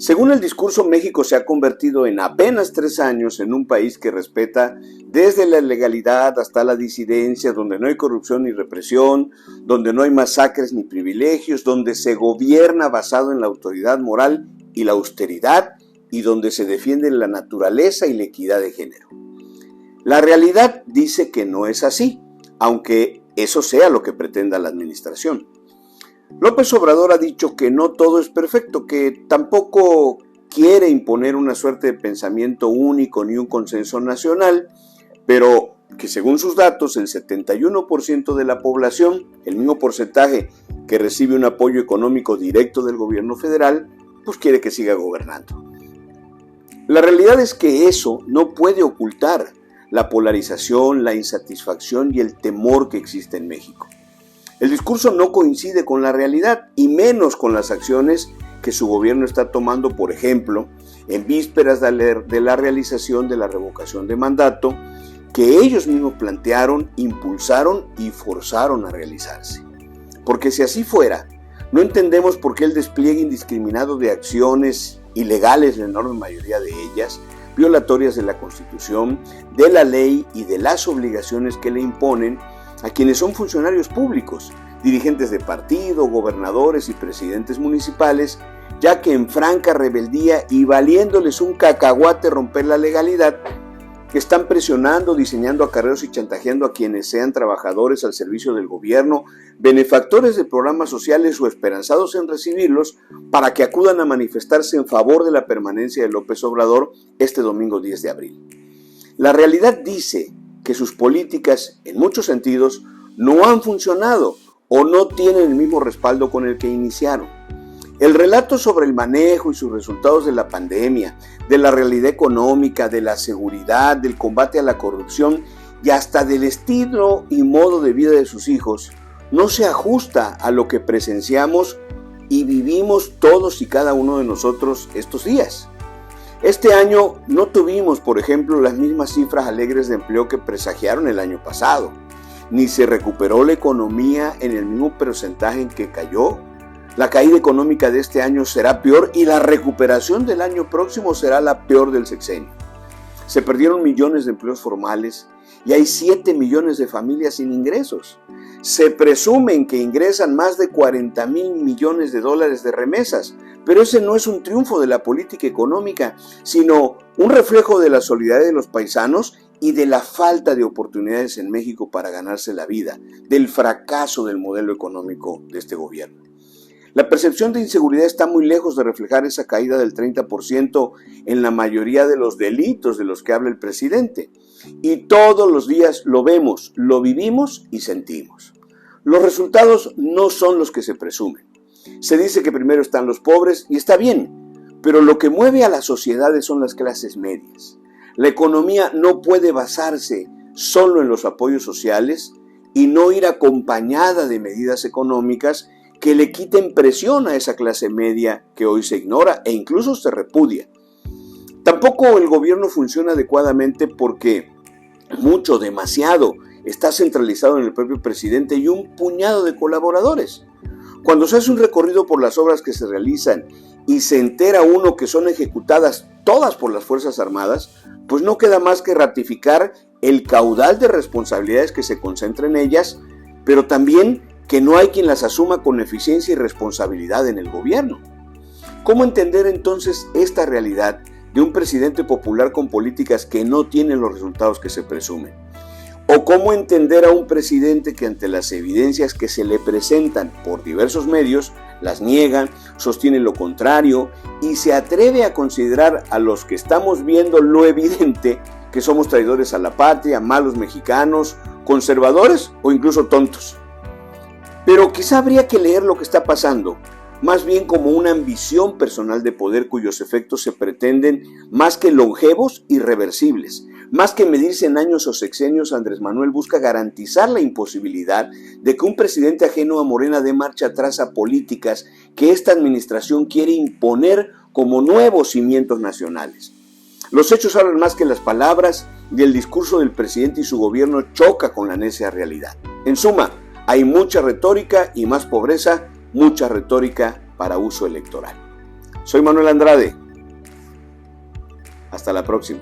Según el discurso, México se ha convertido en apenas 3 años en un país que respeta desde la legalidad hasta la disidencia, donde no hay corrupción ni represión, donde no hay masacres ni privilegios, donde se gobierna basado en la autoridad moral y la austeridad y donde se defiende la naturaleza y la equidad de género. La realidad dice que no es así, aunque eso sea lo que pretenda la administración. López Obrador ha dicho que no todo es perfecto, que tampoco quiere imponer una suerte de pensamiento único ni un consenso nacional, pero que según sus datos el 71% de la población, el mismo porcentaje que recibe un apoyo económico directo del gobierno federal, pues quiere que siga gobernando. La realidad es que eso no puede ocultar la polarización, la insatisfacción y el temor que existe en México. El discurso no coincide con la realidad y menos con las acciones que su gobierno está tomando, por ejemplo, en vísperas de la realización de la revocación de mandato que ellos mismos plantearon, impulsaron y forzaron a realizarse. Porque si así fuera, no entendemos por qué el despliegue indiscriminado de acciones ilegales, la enorme mayoría de ellas, violatorias de la Constitución, de la ley y de las obligaciones que le imponen a quienes son funcionarios públicos, dirigentes de partido, gobernadores y presidentes municipales, ya que en franca rebeldía y valiéndoles un cacahuate romper la legalidad, están presionando, diseñando acarreos y chantajeando a quienes sean trabajadores al servicio del gobierno, benefactores de programas sociales o esperanzados en recibirlos, para que acudan a manifestarse en favor de la permanencia de López Obrador este domingo 10 de abril. La realidad dice que sus políticas, en muchos sentidos, no han funcionado o no tienen el mismo respaldo con el que iniciaron. El relato sobre el manejo y sus resultados de la pandemia, de la realidad económica, de la seguridad, del combate a la corrupción y hasta del estilo y modo de vida de sus hijos, no se ajusta a lo que presenciamos y vivimos todos y cada uno de nosotros estos días. Este año no tuvimos, por ejemplo, las mismas cifras alegres de empleo que presagiaron el año pasado, ni se recuperó la economía en el mismo porcentaje en que cayó. La caída económica de este año será peor y la recuperación del año próximo será la peor del sexenio. Se perdieron millones de empleos formales y hay 7 millones de familias sin ingresos. Se presumen que ingresan más de 40,000 millones de dólares de remesas, pero ese no es un triunfo de la política económica, sino un reflejo de la solidaridad de los paisanos y de la falta de oportunidades en México para ganarse la vida, del fracaso del modelo económico de este gobierno. La percepción de inseguridad está muy lejos de reflejar esa caída del 30% en la mayoría de los delitos de los que habla el presidente. Y todos los días lo vemos, lo vivimos y sentimos. Los resultados no son los que se presumen. Se dice que primero están los pobres y está bien, pero lo que mueve a las sociedades son las clases medias. La economía no puede basarse solo en los apoyos sociales y no ir acompañada de medidas económicas que le quiten presión a esa clase media que hoy se ignora e incluso se repudia. Tampoco el gobierno funciona adecuadamente porque mucho, demasiado, está centralizado en el propio presidente y un puñado de colaboradores. Cuando se hace un recorrido por las obras que se realizan y se entera uno que son ejecutadas todas por las Fuerzas Armadas, pues no queda más que ratificar el caudal de responsabilidades que se concentra en ellas, pero también que no hay quien las asuma con eficiencia y responsabilidad en el gobierno. ¿Cómo entender entonces esta realidad de un presidente popular con políticas que no tienen los resultados que se presumen? ¿O cómo entender a un presidente que ante las evidencias que se le presentan por diversos medios, las niega, sostiene lo contrario y se atreve a considerar a los que estamos viendo lo evidente que somos traidores a la patria, malos mexicanos, conservadores o incluso tontos? Pero quizá habría que leer lo que está pasando, más bien como una ambición personal de poder cuyos efectos se pretenden más que longevos y reversibles. Más que medirse en años o sexenios, Andrés Manuel busca garantizar la imposibilidad de que un presidente ajeno a Morena dé marcha atrás a políticas que esta administración quiere imponer como nuevos cimientos nacionales. Los hechos hablan más que las palabras y el discurso del presidente y su gobierno choca con la necia realidad. En suma, hay mucha retórica y más pobreza, mucha retórica para uso electoral. Soy Manuel Andrade. Hasta la próxima.